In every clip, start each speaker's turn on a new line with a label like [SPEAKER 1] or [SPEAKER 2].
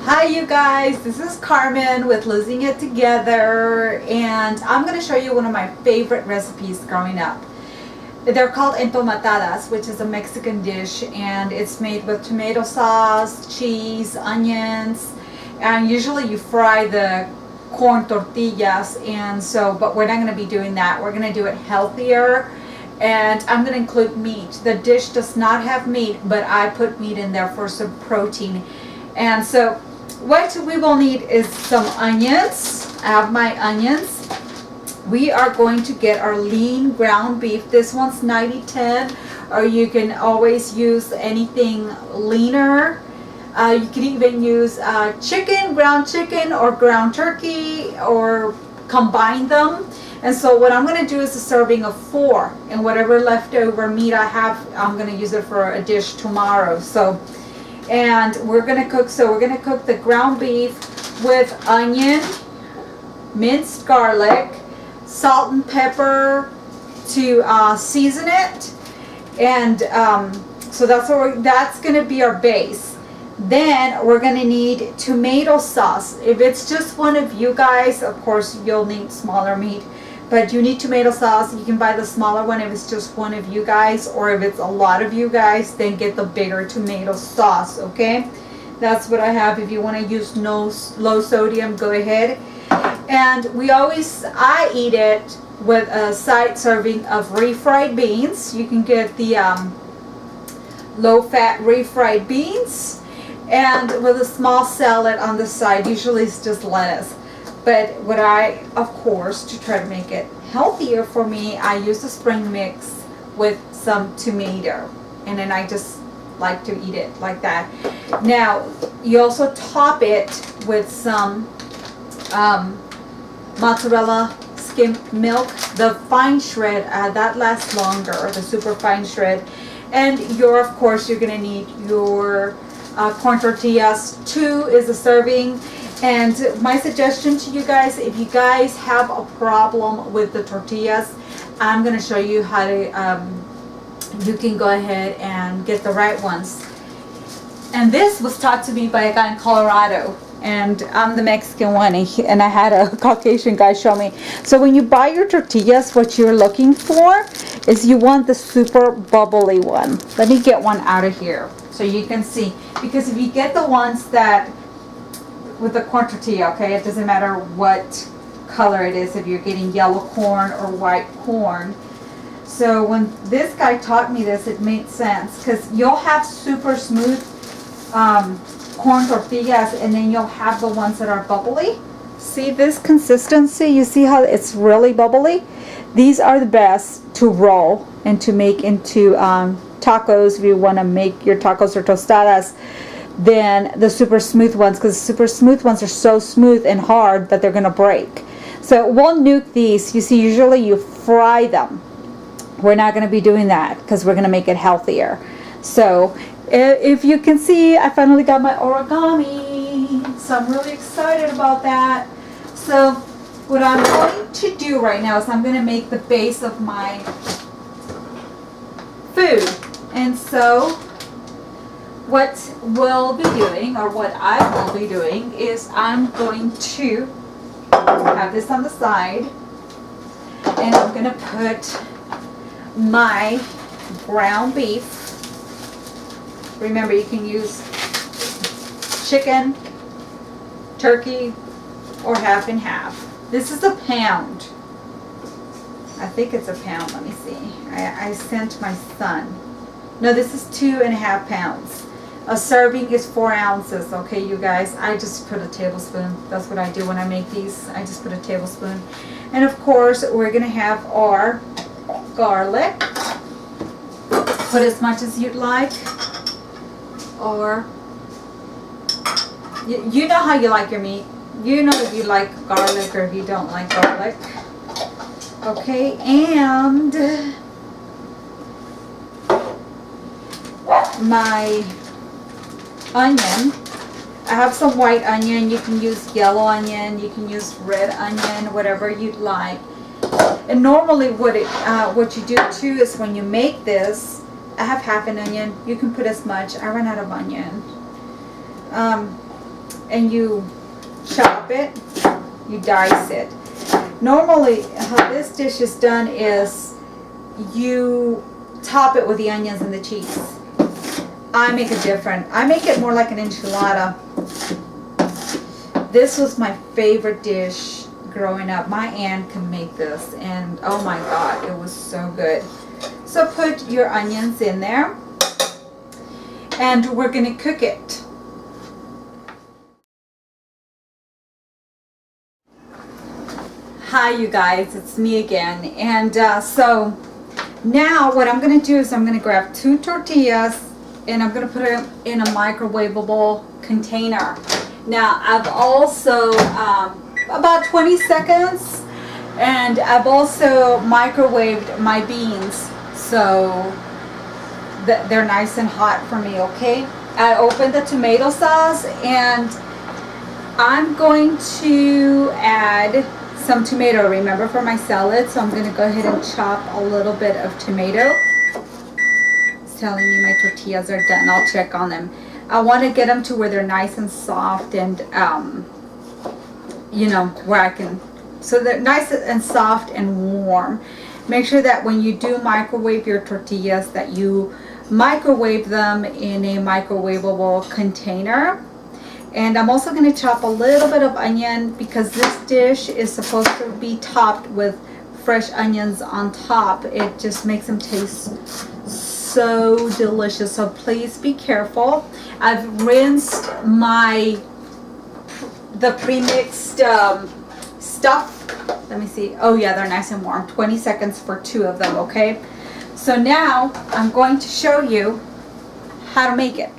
[SPEAKER 1] Hi you guys, this is Carmen with Losing It Together, and I'm going to show you one of my favorite recipes growing up. They're called entomatadas, which is a Mexican dish, and it's made with tomato sauce, cheese, onions, and usually you fry the corn tortillas, and so, but we're not going to be doing that. We're going to do it healthier, and I'm going to include meat. The dish does not have meat, but I put meat in there for some protein. And so what we will need is some onions. I have my onions. We are going to get our lean ground beef. This one's 90-10, or you can always use anything leaner. You can even use chicken, ground chicken, or ground turkey, or combine them. And so what I'm going to do is a serving of 4, and whatever leftover meat I have, I'm going to use it for a dish tomorrow. So, and we're going to cook, the ground beef with onion, minced garlic, salt and pepper to season it. And so that's going to be our base. Then we're going to need tomato sauce. If it's just one of you guys, of course you'll need smaller meat, but you need tomato sauce. You can buy the smaller one if it's just one of you guys, or if it's a lot of you guys, then get the bigger tomato sauce, okay? That's what I have. If you want to use low sodium, go ahead. And I eat it with a side serving of refried beans. You can get the low-fat refried beans, and with a small salad on the side. Usually it's just lettuce. But what I, of course, to try to make it healthier for me, I use a spring mix with some tomato. And then I just like to eat it like that. Now, you also top it with some mozzarella skim milk. The fine shred, that lasts longer, the super fine shred. And of course, you're going to need your corn tortillas. 2 is a serving. And my suggestion to you guys, if you guys have a problem with the tortillas, I'm going to show you how to, you can go ahead and get the right ones. And this was taught to me by a guy in Colorado, and I'm the Mexican one, and I had a Caucasian guy show me. So when you buy your tortillas, what you're looking for is you want the super bubbly one. Let me get one out of here so you can see. Because if you get the ones that with the corn tortilla, okay, it doesn't matter what color it is, if you're getting yellow corn or white corn. So when this guy taught me this, it made sense, because you'll have super smooth corn tortillas, and then you'll have the ones that are bubbly. See this consistency? You see how it's really bubbly? These are the best to roll and to make into tacos if you want to make your tacos or tostadas, than the super smooth ones, because the super smooth ones are so smooth and hard that they're going to break. So we'll nuke these. You see, usually you fry them. We're not going to be doing that because we're going to make it healthier. So if you can see, I finally got my origami, so I'm really excited about that. So what I'm going to do right now is I'm going to make the base of my food. And so what we'll be doing, or what I will be doing, is I'm going to have this on the side, and I'm going to put my ground beef. Remember, you can use chicken, turkey, or half and half. This is a pound. I think it's a pound. Let me see. I sent my son. No, this is 2.5 pounds. A serving is 4 ounces, okay, you guys? I just put a tablespoon. That's what I do when I make these. I just put a tablespoon. And of course, we're going to have our garlic. Put as much as you'd like. Or, you know how you like your meat. You know if you like garlic or if you don't like garlic. Okay, and my onion. I have some white onion. You can use yellow onion, you can use red onion, whatever you'd like. And normally what you do too is when you make this, I have half an onion. You can put as much. I ran out of onion. and you chop it, you dice it. Normally, how this dish is done is you top it with the onions and the cheese. I make it different. I make it more like an enchilada. This was my favorite dish growing up. My aunt could make this, and oh my god, it was so good. So put your onions in there, and we're gonna cook it. Hi you guys, it's me again. And so now what I'm gonna do is I'm gonna grab 2 tortillas and I'm gonna put them in a microwavable container. Now I've also about 20 seconds, and I've also microwaved my beans so that they're nice and hot for me. Okay, I opened the tomato sauce and I'm going to add some tomato, remember, for my salad. So I'm going to go ahead and chop a little bit of tomato. It's telling me my tortillas are done. I'll check on them. I want to get them to where they're nice and soft, and you know, where I can, so they're nice and soft and warm. Make sure that when you do microwave your tortillas, that you microwave them in a microwavable container. And I'm also going to chop a little bit of onion, because this dish is supposed to be topped with fresh onions on top. It just makes them taste so delicious. So please be careful. I've rinsed the pre-mixed stuff. Let me see. Oh yeah, they're nice and warm. 20 seconds for 2 of them, okay? So now I'm going to show you how to make it.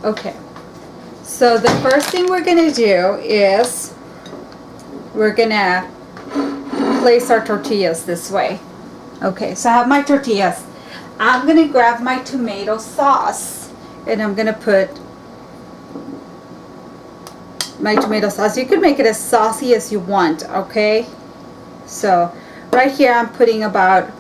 [SPEAKER 1] Okay. So the first thing we're going to do is we're going to place our tortillas this way. Okay, so I have my tortillas. I'm going to grab my tomato sauce and I'm going to put my tomato sauce. You can make it as saucy as you want, okay? So right here I'm putting about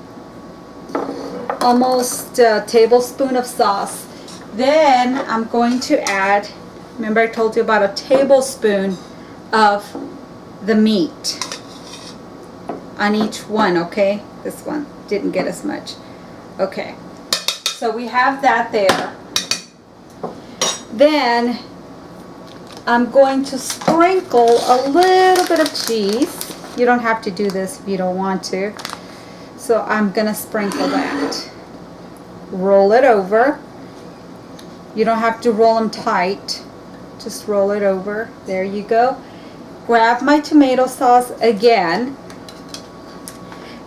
[SPEAKER 1] almost a tablespoon of sauce. Then I'm going to add, remember I told you about a tablespoon of the meat on each one, okay? This one didn't get as much. Okay, so we have that there. Then I'm going to sprinkle a little bit of cheese. You don't have to do this if you don't want to. So I'm gonna sprinkle that. Roll it over. You don't have to roll them tight. Just roll it over. There you go. Grab my tomato sauce again,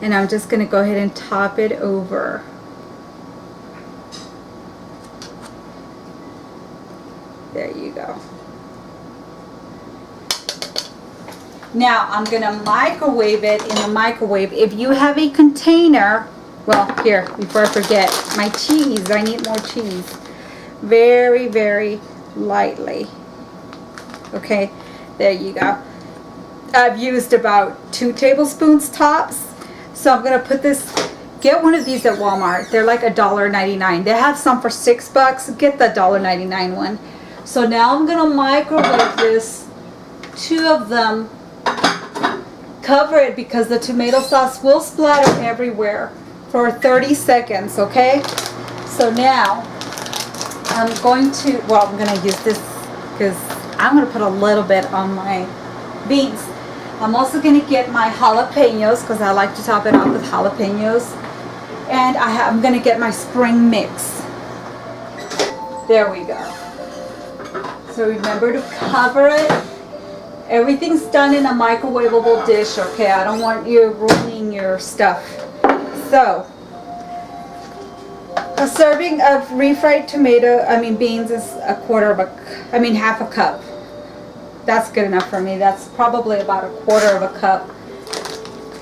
[SPEAKER 1] and I'm just going to go ahead and top it over. There you go. Now I'm going to microwave it in the microwave. If you have a container, well, here, before I forget, my cheese. I need more cheese. Very, very lightly. Okay, there you go. I've used about 2 tablespoons tops. So I'm gonna put this, get one of these at Walmart. They're like $1.99. They have some for $6. Get the $1.99 one. So now I'm gonna microwave this, 2 of them. Cover it because the tomato sauce will splatter everywhere, for 30 seconds, okay? So now I'm going to, well, I'm gonna use this because I'm gonna put a little bit on my beans. I'm also gonna get my jalapenos because I like to top it off with jalapenos. And I'm gonna get my spring mix. There we go. So remember to cover it. Everything's done in a microwavable dish, okay? I don't want you ruining your stuff. So, a serving of refried beans is half a cup. That's good enough for me. That's probably about a quarter of a cup.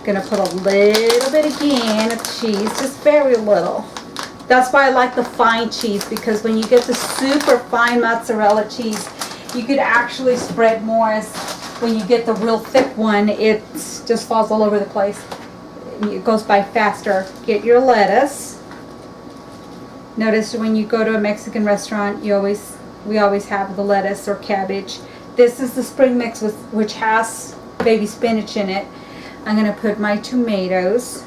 [SPEAKER 1] Gonna put a little bit again of cheese, just very little. That's why I like the fine cheese, because when you get the super fine mozzarella cheese, you could actually spread more. As when you get the real thick one, it just falls all over the place. It goes by faster. Get your lettuce. Notice when you go to a Mexican restaurant, we always have the lettuce or cabbage. This is the spring mix which has baby spinach in it. I'm going to put my tomatoes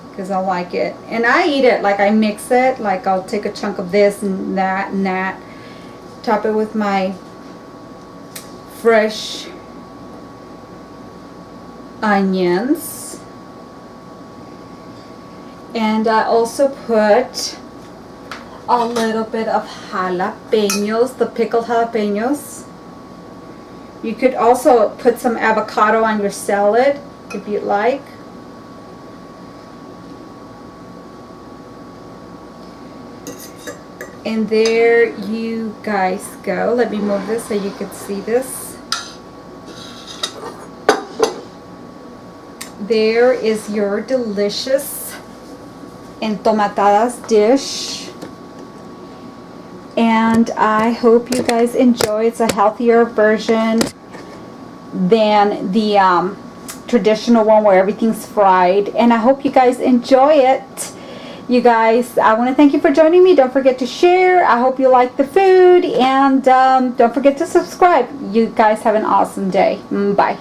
[SPEAKER 1] because I like it. And I eat it like I mix it. Like I'll take a chunk of this and that and that. Top it with my fresh onions. And I also put a little bit of jalapenos, the pickled jalapenos. You could also put some avocado on your salad if you'd like. And there you guys go. Let me move this so you can see this. There is your delicious entomatadas dish. And I hope you guys enjoy. It's a healthier version than the traditional one where everything's fried. And I hope you guys enjoy it. You guys, I want to thank you for joining me. Don't forget to share. I hope you like the food. And don't forget to subscribe. You guys have an awesome day. Bye.